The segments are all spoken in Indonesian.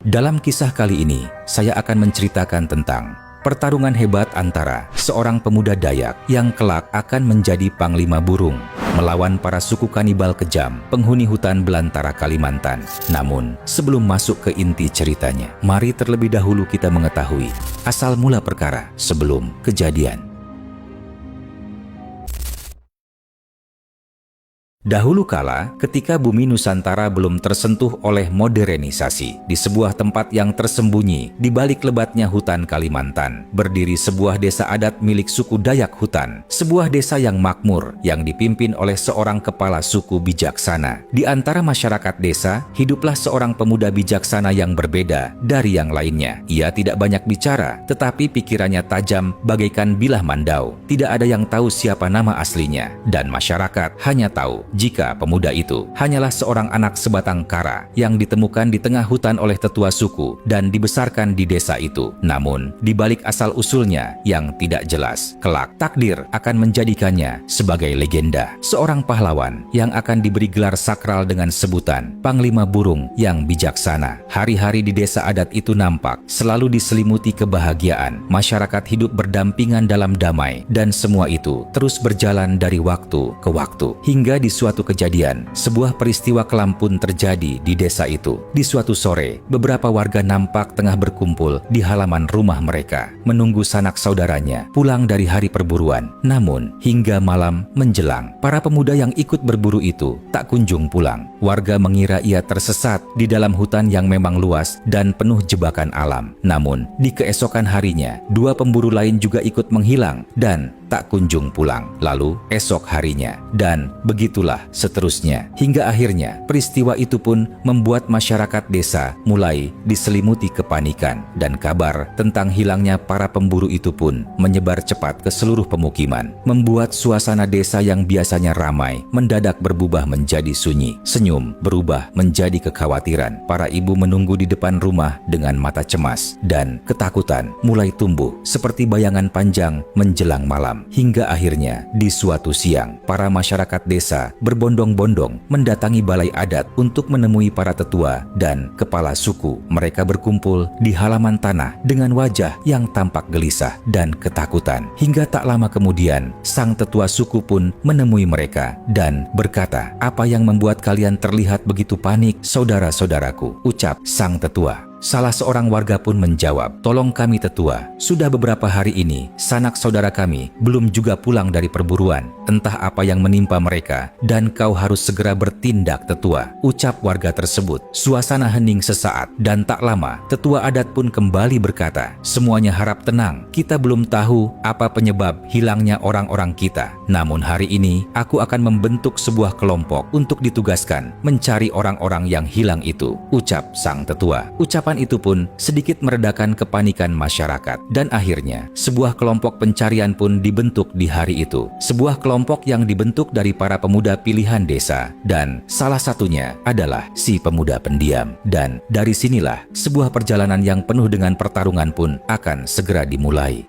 Dalam kisah kali ini, saya akan menceritakan tentang pertarungan hebat antara seorang pemuda Dayak yang kelak akan menjadi panglima burung melawan para suku kanibal kejam penghuni hutan belantara Kalimantan. Namun, sebelum masuk ke inti ceritanya, mari terlebih dahulu kita mengetahui asal mula perkara sebelum kejadian. Dahulu kala, ketika bumi Nusantara belum tersentuh oleh modernisasi, di sebuah tempat yang tersembunyi di balik lebatnya hutan Kalimantan, berdiri sebuah desa adat milik suku Dayak Hutan, sebuah desa yang makmur, yang dipimpin oleh seorang kepala suku bijaksana. Di antara masyarakat desa, hiduplah seorang pemuda bijaksana yang berbeda dari yang lainnya. Ia tidak banyak bicara, tetapi pikirannya tajam bagaikan bilah mandau. Tidak ada yang tahu siapa nama aslinya, dan masyarakat hanya tahu jika pemuda itu hanyalah seorang anak sebatang kara yang ditemukan di tengah hutan oleh tetua suku dan dibesarkan di desa itu. Namun, di balik asal-usulnya yang tidak jelas, kelak takdir akan menjadikannya sebagai legenda, seorang pahlawan yang akan diberi gelar sakral dengan sebutan Panglima Burung yang bijaksana. Hari-hari di desa adat itu nampak selalu diselimuti kebahagiaan. Masyarakat hidup berdampingan dalam damai, dan semua itu terus berjalan dari waktu ke waktu, hingga di suatu kejadian, sebuah peristiwa kelam pun terjadi di desa itu. Di suatu sore, beberapa warga nampak tengah berkumpul di halaman rumah mereka, menunggu sanak saudaranya pulang dari hari perburuan. Namun, hingga malam menjelang, para pemuda yang ikut berburu itu tak kunjung pulang. Warga mengira ia tersesat di dalam hutan yang memang luas dan penuh jebakan alam. Namun, di keesokan harinya, dua pemburu lain juga ikut menghilang dan tak kunjung pulang. Lalu, esok harinya, dan begitulah seterusnya. Hingga akhirnya, peristiwa itu pun membuat masyarakat desa mulai diselimuti kepanikan, dan kabar tentang hilangnya para pemburu itu pun menyebar cepat ke seluruh pemukiman, membuat suasana desa yang biasanya ramai mendadak berubah menjadi sunyi. Senyum berubah menjadi kekhawatiran. Para ibu menunggu di depan rumah dengan mata cemas, dan ketakutan mulai tumbuh seperti bayangan panjang menjelang malam. Hingga akhirnya, di suatu siang, para masyarakat desa berbondong-bondong mendatangi balai adat untuk menemui para tetua dan kepala suku. Mereka berkumpul di halaman tanah dengan wajah yang tampak gelisah dan ketakutan. Hingga tak lama kemudian, sang tetua suku pun menemui mereka dan berkata, "Apa yang membuat kalian terlihat begitu panik, saudara-saudaraku?" ucap sang tetua. Salah seorang warga pun menjawab, "Tolong kami tetua, sudah beberapa hari ini sanak saudara kami belum juga pulang dari perburuan. Entah apa yang menimpa mereka dan kau harus segera bertindak tetua," ucap warga tersebut. Suasana hening sesaat, dan tak lama tetua adat pun kembali berkata, "Semuanya harap tenang, kita belum tahu apa penyebab hilangnya orang-orang kita. Namun hari ini aku akan membentuk sebuah kelompok untuk ditugaskan mencari orang-orang yang hilang itu," ucap sang tetua. Ucapan itu pun sedikit meredakan kepanikan masyarakat, dan akhirnya sebuah kelompok pencarian pun dibentuk di hari itu. Sebuah kelompok yang dibentuk dari para pemuda pilihan desa, dan salah satunya adalah si pemuda pendiam. Dan dari sinilah sebuah perjalanan yang penuh dengan pertarungan pun akan segera dimulai.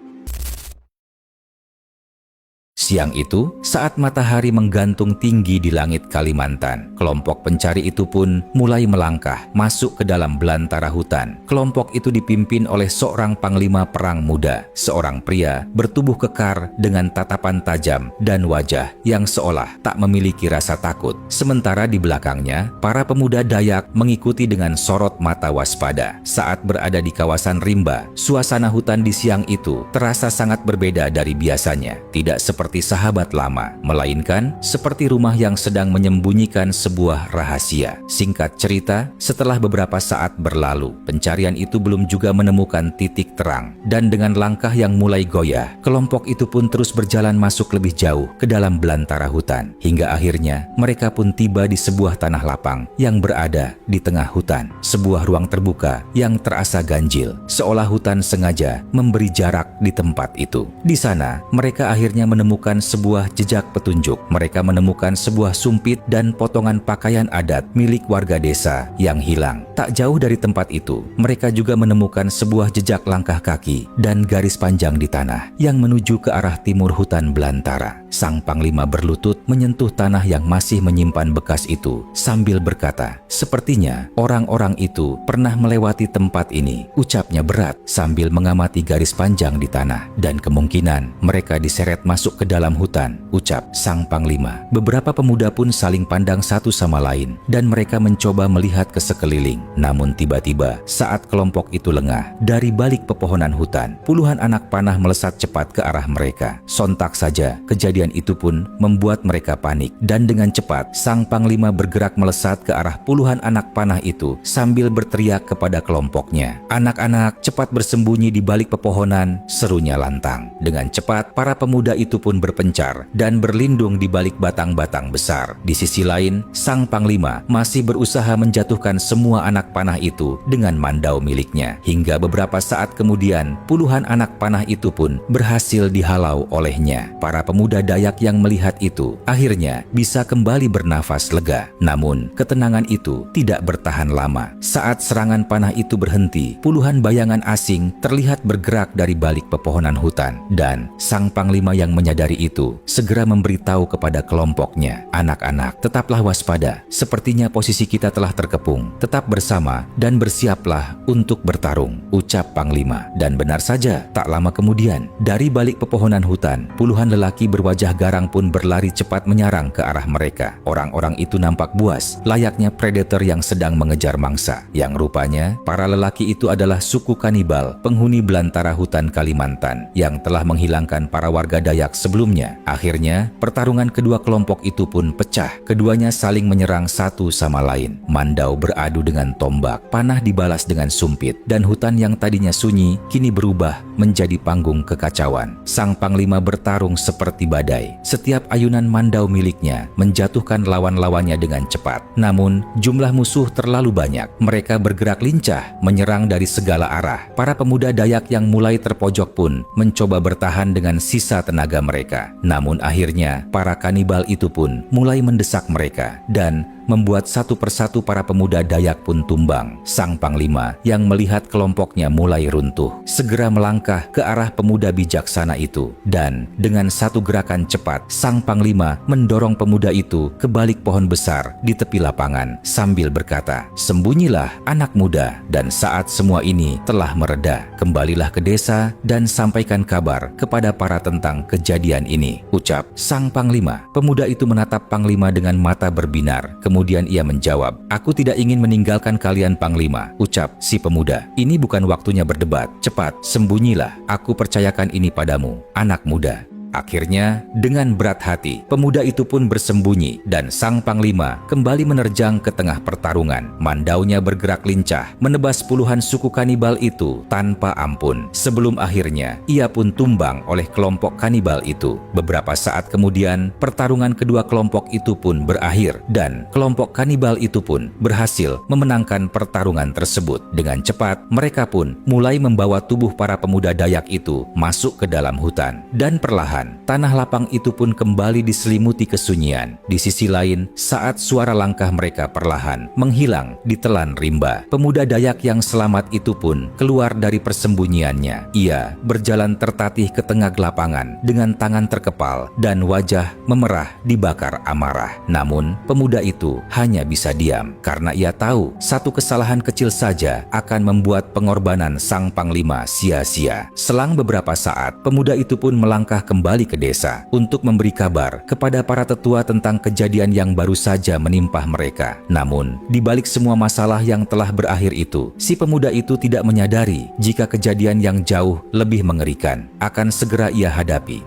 Siang itu, saat matahari menggantung tinggi di langit Kalimantan, kelompok pencari itu pun mulai melangkah masuk ke dalam belantara hutan. Kelompok itu dipimpin oleh seorang panglima perang muda, seorang pria bertubuh kekar dengan tatapan tajam dan wajah yang seolah tak memiliki rasa takut. Sementara di belakangnya, para pemuda Dayak mengikuti dengan sorot mata waspada. Saat berada di kawasan rimba, suasana hutan di siang itu terasa sangat berbeda dari biasanya. Tidak seperti sahabat lama, melainkan seperti rumah yang sedang menyembunyikan sebuah rahasia. Singkat cerita, setelah beberapa saat berlalu, pencarian itu belum juga menemukan titik terang, dan dengan langkah yang mulai goyah, kelompok itu pun terus berjalan masuk lebih jauh ke dalam belantara hutan. Hingga akhirnya, mereka pun tiba di sebuah tanah lapang yang berada di tengah hutan. Sebuah ruang terbuka yang terasa ganjil, seolah hutan sengaja memberi jarak di tempat itu. Di sana, mereka akhirnya menemukan sebuah jejak petunjuk. Mereka menemukan sebuah sumpit dan potongan pakaian adat milik warga desa yang hilang. Tak jauh dari tempat itu, mereka juga menemukan sebuah jejak langkah kaki dan garis panjang di tanah yang menuju ke arah timur hutan belantara. Sang Panglima berlutut menyentuh tanah yang masih menyimpan bekas itu sambil berkata, "Sepertinya orang-orang itu pernah melewati tempat ini," ucapnya berat sambil mengamati garis panjang di tanah. "Dan kemungkinan mereka diseret masuk ke dalam hutan," ucap Sang Panglima. Beberapa pemuda pun saling pandang satu sama lain dan mereka mencoba melihat ke sekeliling. Namun tiba-tiba saat kelompok itu lengah, dari balik pepohonan hutan, puluhan anak panah melesat cepat ke arah mereka. Sontak saja, kejadian itu pun membuat mereka panik dan dengan cepat Sang Panglima bergerak melesat ke arah puluhan anak panah itu sambil berteriak kepada kelompoknya, "Anak-anak, cepat bersembunyi di balik pepohonan," serunya lantang. Dengan cepat, para pemuda itu pun berpencar dan berlindung di balik batang-batang besar. Di sisi lain, Sang Panglima masih berusaha menjatuhkan semua anak panah itu dengan mandau miliknya. Hingga beberapa saat kemudian, puluhan anak panah itu pun berhasil dihalau olehnya. Para pemuda Dayak yang melihat itu akhirnya bisa kembali bernafas lega. Namun, ketenangan itu tidak bertahan lama. Saat serangan panah itu berhenti, puluhan bayangan asing terlihat bergerak dari balik pepohonan hutan. Dan Sang Panglima yang menyadari itu segera memberitahu kepada kelompoknya, "Anak-anak, tetaplah waspada. Sepertinya posisi kita telah terkepung. Tetap bersama dan bersiaplah untuk bertarung," ucap Panglima. Dan benar saja, tak lama kemudian, dari balik pepohonan hutan, puluhan lelaki berwajah garang pun berlari cepat menyerang ke arah mereka. Orang-orang itu nampak buas, layaknya predator yang sedang mengejar mangsa. Yang rupanya, para lelaki itu adalah suku kanibal, penghuni belantara hutan Kalimantan, yang telah menghilangkan para warga Dayak sebelumnya. Akhirnya, pertarungan kedua kelompok itu pun pecah. Keduanya saling menyerang satu sama lain. Mandau beradu dengan tombak, panah dibalas dengan sumpit, dan hutan yang tadinya sunyi kini berubah menjadi panggung kekacauan. Sang Panglima bertarung seperti badai. Setiap ayunan mandau miliknya menjatuhkan lawan-lawannya dengan cepat. Namun, jumlah musuh terlalu banyak. Mereka bergerak lincah, menyerang dari segala arah. Para pemuda Dayak yang mulai terpojok pun mencoba bertahan dengan sisa tenaga mereka. Namun akhirnya, para kanibal itu pun mulai mendesak mereka dan membuat satu persatu para pemuda Dayak pun tumbang. Sang Panglima yang melihat kelompoknya mulai runtuh, segera melangkah ke arah pemuda bijaksana itu. Dan dengan satu gerakan cepat, Sang Panglima mendorong pemuda itu ke balik pohon besar di tepi lapangan sambil berkata, "Sembunyilah anak muda, dan saat semua ini telah mereda, kembalilah ke desa dan sampaikan kabar kepada para tentang kejadian ini," ucap Sang Panglima. Pemuda itu menatap Panglima dengan mata berbinar. Kemudian ia menjawab, "Aku tidak ingin meninggalkan kalian, Panglima," ucap si pemuda. "Ini bukan waktunya berdebat. Cepat, sembunyilah. Aku percayakan ini padamu, anak muda." Akhirnya, dengan berat hati, pemuda itu pun bersembunyi dan Sang Panglima kembali menerjang ke tengah pertarungan. Mandaunya bergerak lincah, menebas puluhan suku kanibal itu tanpa ampun. Sebelum akhirnya, ia pun tumbang oleh kelompok kanibal itu. Beberapa saat kemudian, pertarungan kedua kelompok itu pun berakhir dan kelompok kanibal itu pun berhasil memenangkan pertarungan tersebut. Dengan cepat, mereka pun mulai membawa tubuh para pemuda Dayak itu masuk ke dalam hutan. Dan perlahan, tanah lapang itu pun kembali diselimuti kesunyian. Di sisi lain, saat suara langkah mereka perlahan menghilang ditelan rimba, pemuda Dayak yang selamat itu pun keluar dari persembunyiannya. Ia berjalan tertatih ke tengah lapangan dengan tangan terkepal dan wajah memerah dibakar amarah. Namun, pemuda itu hanya bisa diam karena ia tahu satu kesalahan kecil saja akan membuat pengorbanan Sang Panglima sia-sia. Selang beberapa saat, pemuda itu pun melangkah kembali ke desa untuk memberi kabar kepada para tetua tentang kejadian yang baru saja menimpa mereka. Namun, di balik semua masalah yang telah berakhir itu, si pemuda itu tidak menyadari jika kejadian yang jauh lebih mengerikan akan segera ia hadapi.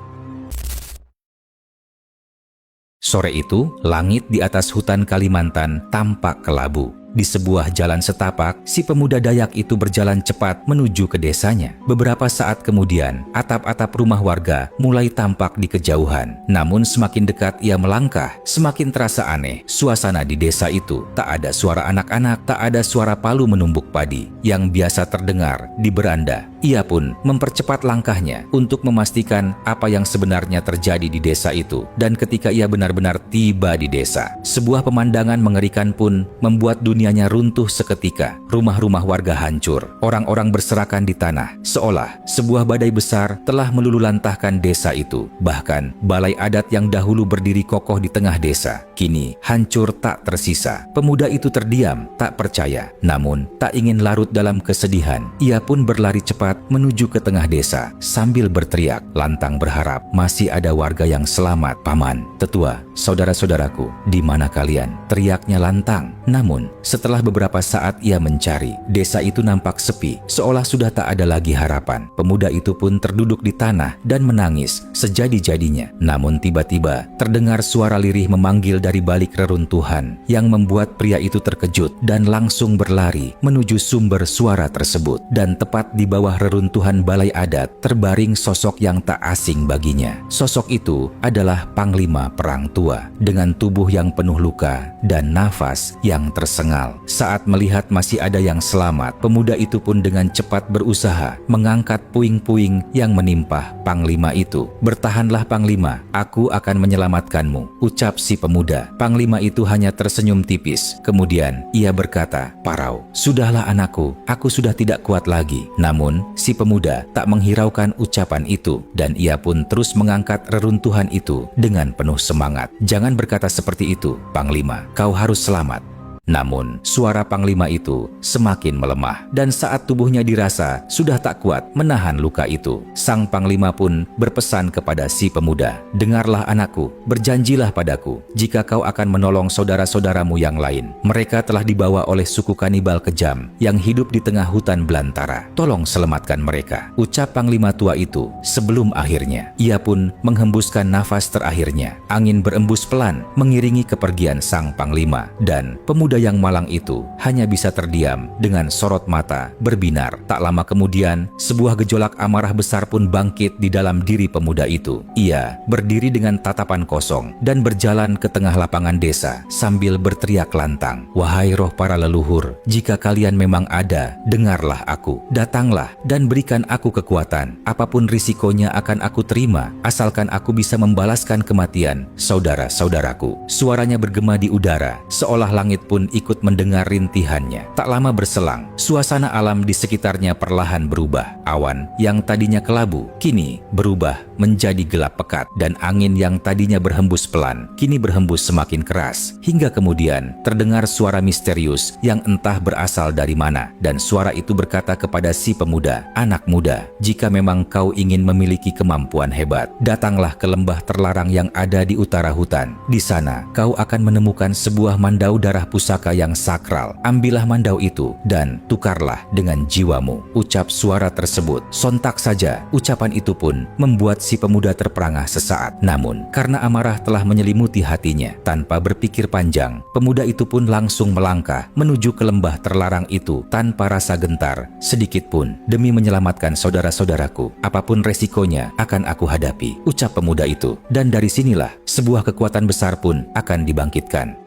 Sore itu, langit di atas hutan Kalimantan tampak kelabu. Di sebuah jalan setapak, si pemuda Dayak itu berjalan cepat menuju ke desanya. Beberapa saat kemudian, atap-atap rumah warga mulai tampak di kejauhan. Namun semakin dekat ia melangkah, semakin terasa aneh. Suasana di desa itu tak ada suara anak-anak, tak ada suara palu menumbuk padi yang biasa terdengar di beranda. Ia pun mempercepat langkahnya untuk memastikan apa yang sebenarnya terjadi di desa itu. Dan ketika ia benar-benar tiba di desa, sebuah pemandangan mengerikan pun membuat dunia dunianya runtuh seketika. Rumah-rumah warga hancur, orang-orang berserakan di tanah, seolah sebuah badai besar telah melululantahkan desa itu. Bahkan balai adat yang dahulu berdiri kokoh di tengah desa, kini hancur tak tersisa. Pemuda itu terdiam, tak percaya, namun tak ingin larut dalam kesedihan. Ia pun berlari cepat menuju ke tengah desa sambil berteriak, lantang berharap masih ada warga yang selamat. Paman, tetua, saudara-saudaraku, di mana kalian? Teriaknya lantang. Namun, setelah beberapa saat ia mencari, desa itu nampak sepi, seolah sudah tak ada lagi harapan. Pemuda itu pun terduduk di tanah dan menangis sejadi-jadinya. Namun tiba-tiba terdengar suara lirih memanggil dari balik reruntuhan yang membuat pria itu terkejut dan langsung berlari menuju sumber suara tersebut. Dan tepat di bawah reruntuhan balai adat terbaring sosok yang tak asing baginya. Sosok itu adalah Panglima Perang Tua dengan tubuh yang penuh luka dan nafas yang tersengal. Saat melihat masih ada yang selamat, pemuda itu pun dengan cepat berusaha mengangkat puing-puing yang menimpa Panglima itu. "Bertahanlah Panglima, aku akan menyelamatkanmu," ucap si pemuda. Panglima itu hanya tersenyum tipis. Kemudian ia berkata, "Parau, sudahlah anakku, aku sudah tidak kuat lagi." Namun si pemuda tak menghiraukan ucapan itu dan ia pun terus mengangkat reruntuhan itu dengan penuh semangat. "Jangan berkata seperti itu, Panglima. Kau harus selamat." Namun, suara Panglima itu semakin melemah dan saat tubuhnya dirasa sudah tak kuat menahan luka itu, sang Panglima pun berpesan kepada si pemuda, "Dengarlah anakku, berjanjilah padaku jika kau akan menolong saudara-saudaramu yang lain. Mereka telah dibawa oleh suku kanibal kejam yang hidup di tengah hutan belantara. Tolong selamatkan mereka," ucap Panglima tua itu. Sebelum akhirnya, ia pun menghembuskan nafas terakhirnya. Angin berembus pelan mengiringi kepergian sang Panglima dan pemuda yang malang itu hanya bisa terdiam dengan sorot mata berbinar. Tak lama kemudian, sebuah gejolak amarah besar pun bangkit di dalam diri pemuda itu. Ia berdiri dengan tatapan kosong dan berjalan ke tengah lapangan desa sambil berteriak lantang, "Wahai roh para leluhur, jika kalian memang ada, dengarlah aku. Datanglah dan berikan aku kekuatan. Apapun risikonya akan aku terima, asalkan aku bisa membalaskan kematian saudara-saudaraku." Suaranya bergema di udara, seolah langit pun ikut mendengar rintihannya. Tak lama berselang, suasana alam di sekitarnya perlahan berubah. Awan yang tadinya kelabu, kini berubah menjadi gelap pekat dan angin yang tadinya berhembus pelan, kini berhembus semakin keras. Hingga kemudian terdengar suara misterius yang entah berasal dari mana. Dan suara itu berkata kepada si pemuda, "Anak muda, jika memang kau ingin memiliki kemampuan hebat, datanglah ke lembah terlarang yang ada di utara hutan. Di sana, kau akan menemukan sebuah mandau darah pusaka yang sakral. Ambillah mandau itu dan tukarlah dengan jiwamu," ucap suara tersebut. Sontak saja, ucapan itu pun membuat si pemuda terperangah sesaat. Namun, karena amarah telah menyelimuti hatinya, tanpa berpikir panjang, pemuda itu pun langsung melangkah menuju ke lembah terlarang itu tanpa rasa gentar sedikit pun. "Demi menyelamatkan saudara-saudaraku, apapun resikonya akan aku hadapi," ucap pemuda itu. Dan dari sinilah sebuah kekuatan besar pun akan dibangkitkan.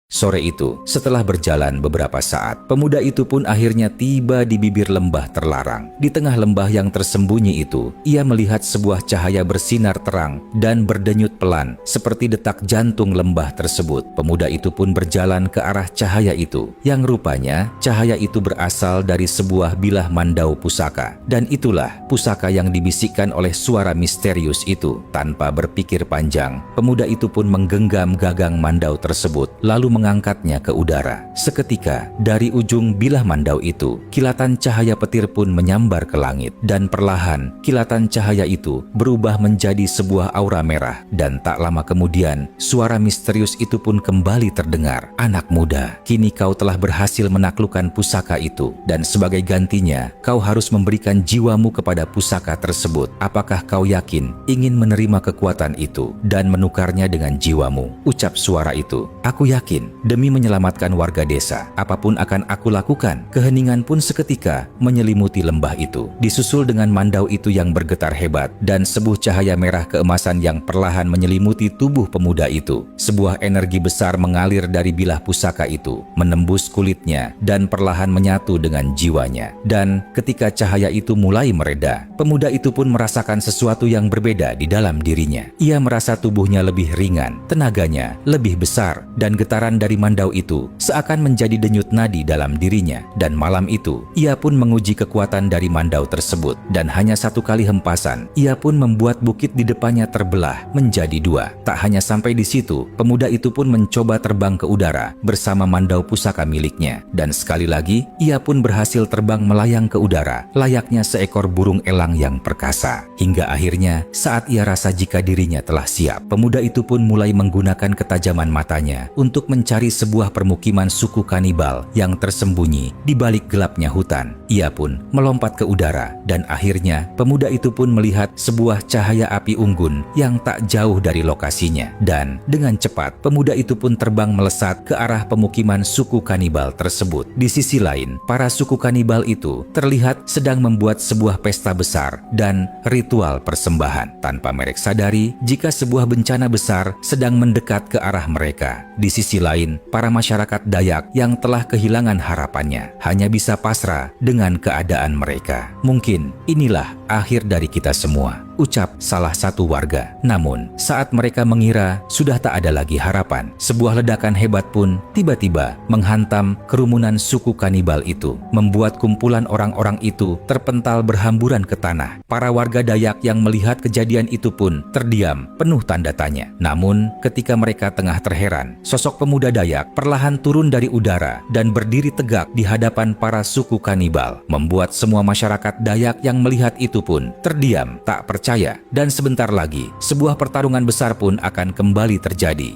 Sore itu, setelah berjalan beberapa saat, pemuda itu pun akhirnya tiba di bibir lembah terlarang. Di tengah lembah yang tersembunyi itu, ia melihat sebuah cahaya bersinar terang dan berdenyut pelan, seperti detak jantung lembah tersebut. Pemuda itu pun berjalan ke arah cahaya itu, yang rupanya cahaya itu berasal dari sebuah bilah mandau pusaka. Dan itulah pusaka yang dibisikkan oleh suara misterius itu. Tanpa berpikir panjang, pemuda itu pun menggenggam gagang mandau tersebut, lalu mengangkatnya ke udara. Seketika, dari ujung bilah mandau itu, kilatan cahaya petir pun menyambar ke langit. Dan perlahan, kilatan cahaya itu berubah menjadi sebuah aura merah. Dan tak lama kemudian, suara misterius itu pun kembali terdengar. "Anak muda, kini kau telah berhasil menaklukkan pusaka itu. Dan sebagai gantinya, kau harus memberikan jiwamu kepada pusaka tersebut. Apakah kau yakin ingin menerima kekuatan itu dan menukarnya dengan jiwamu?" Ucap suara itu. "Aku yakin. Demi menyelamatkan warga desa, apapun akan aku lakukan." Keheningan pun seketika menyelimuti lembah itu, disusul dengan mandau itu yang bergetar hebat dan sebuah cahaya merah keemasan yang perlahan menyelimuti tubuh pemuda itu. Sebuah energi besar mengalir dari bilah pusaka itu, menembus kulitnya dan perlahan menyatu dengan jiwanya. Dan ketika cahaya itu mulai mereda, pemuda itu pun merasakan sesuatu yang berbeda di dalam dirinya. Ia merasa tubuhnya lebih ringan, tenaganya lebih besar, dan getaran dari mandau itu seakan menjadi denyut nadi dalam dirinya. Dan malam itu, ia pun menguji kekuatan dari mandau tersebut. Dan hanya satu kali hempasan, ia pun membuat bukit di depannya terbelah menjadi dua. Tak hanya sampai di situ, pemuda itu pun mencoba terbang ke udara bersama mandau pusaka miliknya. Dan sekali lagi, ia pun berhasil terbang melayang ke udara, layaknya seekor burung elang yang perkasa. Hingga akhirnya, saat ia rasa jika dirinya telah siap, pemuda itu pun mulai menggunakan ketajaman matanya untuk mencari sebuah permukiman suku kanibal yang tersembunyi di balik gelapnya hutan. Ia pun melompat ke udara dan akhirnya pemuda itu pun melihat sebuah cahaya api unggun yang tak jauh dari lokasinya. Dan dengan cepat, pemuda itu pun terbang melesat ke arah pemukiman suku kanibal tersebut. Di sisi lain, para suku kanibal itu terlihat sedang membuat sebuah pesta besar dan ritual persembahan tanpa mereka sadari jika sebuah bencana besar sedang mendekat ke arah mereka. Di sisi lain, para masyarakat Dayak yang telah kehilangan harapannya hanya bisa pasrah dengan keadaan mereka. Mungkin inilah akhir dari kita semua, ucap salah satu warga. Namun, saat mereka mengira sudah tak ada lagi harapan, sebuah ledakan hebat pun tiba-tiba menghantam kerumunan suku kanibal itu, membuat kumpulan orang-orang itu terpental berhamburan ke tanah. Para warga Dayak yang melihat kejadian itu pun terdiam, penuh tanda tanya. Namun, ketika mereka tengah terheran, sosok pemuda Dayak perlahan turun dari udara dan berdiri tegak di hadapan para suku kanibal, membuat semua masyarakat Dayak yang melihat itu pun terdiam, tak percaya. Dan sebentar lagi, sebuah pertarungan besar pun akan kembali terjadi.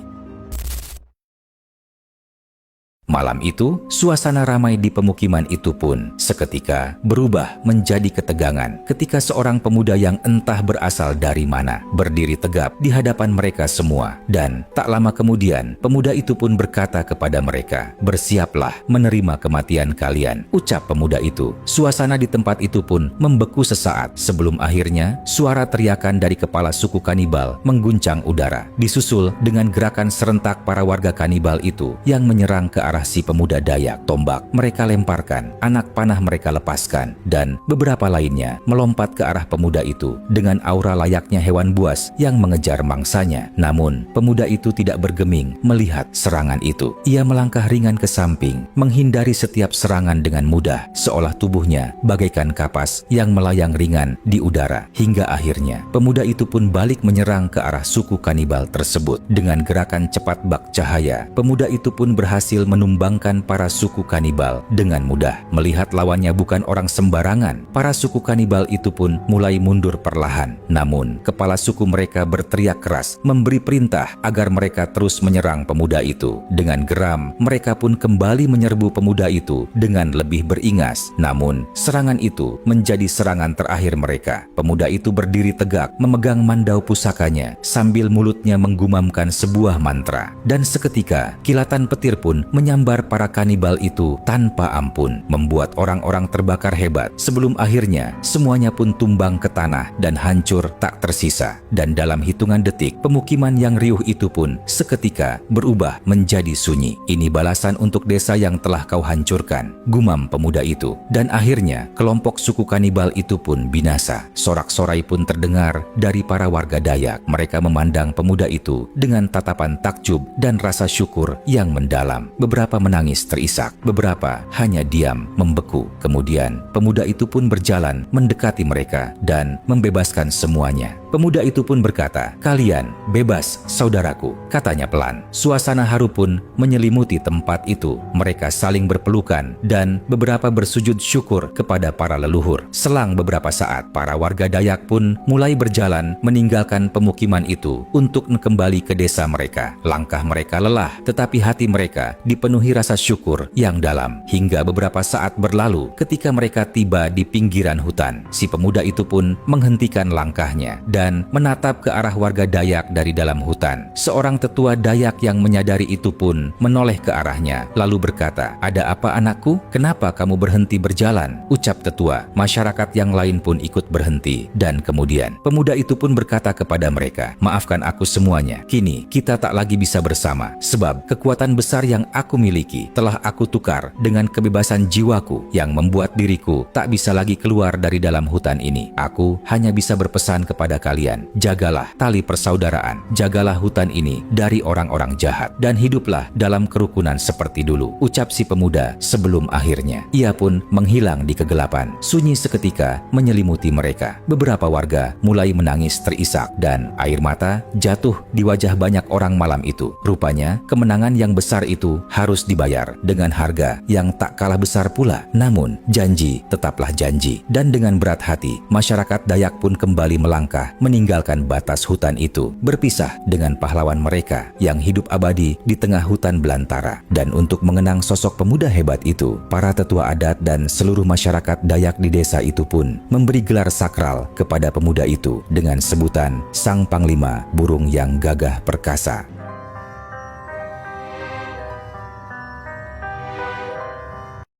Malam itu, suasana ramai di pemukiman itu pun seketika berubah menjadi ketegangan ketika seorang pemuda yang entah berasal dari mana berdiri tegap di hadapan mereka semua. Dan tak lama kemudian, pemuda itu pun berkata kepada mereka, "Bersiaplah menerima kematian kalian," ucap pemuda itu. Suasana di tempat itu pun membeku sesaat sebelum akhirnya suara teriakan dari kepala suku kanibal mengguncang udara, disusul dengan gerakan serentak para warga kanibal itu yang menyerang ke arah si pemuda Dayak. Tombak mereka lemparkan, anak panah mereka lepaskan, dan beberapa lainnya melompat ke arah pemuda itu dengan aura layaknya hewan buas yang mengejar mangsanya. Namun, pemuda itu tidak bergeming melihat serangan itu. Ia melangkah ringan ke samping, menghindari setiap serangan dengan mudah, seolah tubuhnya bagaikan kapas yang melayang ringan di udara. Hingga akhirnya, pemuda itu pun balik menyerang ke arah suku kanibal tersebut. Dengan gerakan cepat bak cahaya, pemuda itu pun berhasil menumbangkan para suku kanibal dengan mudah. Melihat lawannya bukan orang sembarangan, para suku kanibal itu pun mulai mundur perlahan. Namun, kepala suku mereka berteriak keras, memberi perintah agar mereka terus menyerang pemuda itu. Dengan geram, mereka pun kembali menyerbu pemuda itu dengan lebih beringas. Namun, serangan itu menjadi serangan terakhir mereka. Pemuda itu berdiri tegak, memegang mandau pusakanya, sambil mulutnya menggumamkan sebuah mantra. Dan seketika, kilatan petir pun menyambar para kanibal itu tanpa ampun, membuat orang-orang terbakar hebat. Sebelum akhirnya, semuanya pun tumbang ke tanah dan hancur tak tersisa. Dan dalam hitungan detik, pemukiman yang riuh itu pun seketika berubah menjadi sunyi. "Ini balasan untuk desa yang telah kau hancurkan," gumam pemuda itu. Dan akhirnya, kelompok suku kanibal itu pun binasa. Sorak-sorai pun terdengar dari para warga Dayak. Mereka memandang pemuda itu dengan tatapan takjub dan rasa syukur yang mendalam. Beberapa menangis terisak, beberapa hanya diam, membeku. Kemudian, pemuda itu pun berjalan mendekati mereka dan membebaskan semuanya. Pemuda itu pun berkata, "Kalian bebas, saudaraku," katanya pelan. Suasana haru pun menyelimuti tempat itu. Mereka saling berpelukan dan beberapa bersujud syukur kepada para leluhur. Selang beberapa saat, para warga Dayak pun mulai berjalan meninggalkan pemukiman itu untuk kembali ke desa mereka. Langkah mereka lelah, tetapi hati mereka dipenuhi rasa syukur yang dalam. Hingga beberapa saat berlalu, ketika mereka tiba di pinggiran hutan, si pemuda itu pun menghentikan langkahnya dan menatap ke arah warga Dayak dari dalam hutan. Seorang tetua Dayak yang menyadari itu pun menoleh ke arahnya, lalu berkata, "Ada apa anakku? Kenapa kamu berhenti berjalan?" Ucap tetua. Masyarakat yang lain pun ikut berhenti. Dan kemudian, pemuda itu pun berkata kepada mereka, "Maafkan aku semuanya. Kini, kita tak lagi bisa bersama, sebab kekuatan besar yang aku miliki telah aku tukar dengan kebebasan jiwaku yang membuat diriku tak bisa lagi keluar dari dalam hutan ini. Aku hanya bisa berpesan kepada kalian, jagalah tali persaudaraan, jagalah hutan ini dari orang-orang jahat, dan hiduplah dalam kerukunan seperti dulu, ucap si pemuda sebelum akhirnya ia pun menghilang di kegelapan. Sunyi seketika menyelimuti mereka. Beberapa warga mulai menangis terisak dan air mata jatuh di wajah banyak orang malam itu. Rupanya kemenangan yang besar itu harus dibayar dengan harga yang tak kalah besar pula. Namun janji tetaplah janji, dan dengan berat hati masyarakat Dayak pun kembali melangkah meninggalkan batas hutan itu, berpisah dengan pahlawan mereka yang hidup abadi di tengah hutan belantara. Dan untuk mengenang sosok pemuda hebat itu, para tetua adat dan seluruh masyarakat Dayak di desa itu pun memberi gelar sakral kepada pemuda itu dengan sebutan Sang Panglima Burung yang Gagah Perkasa.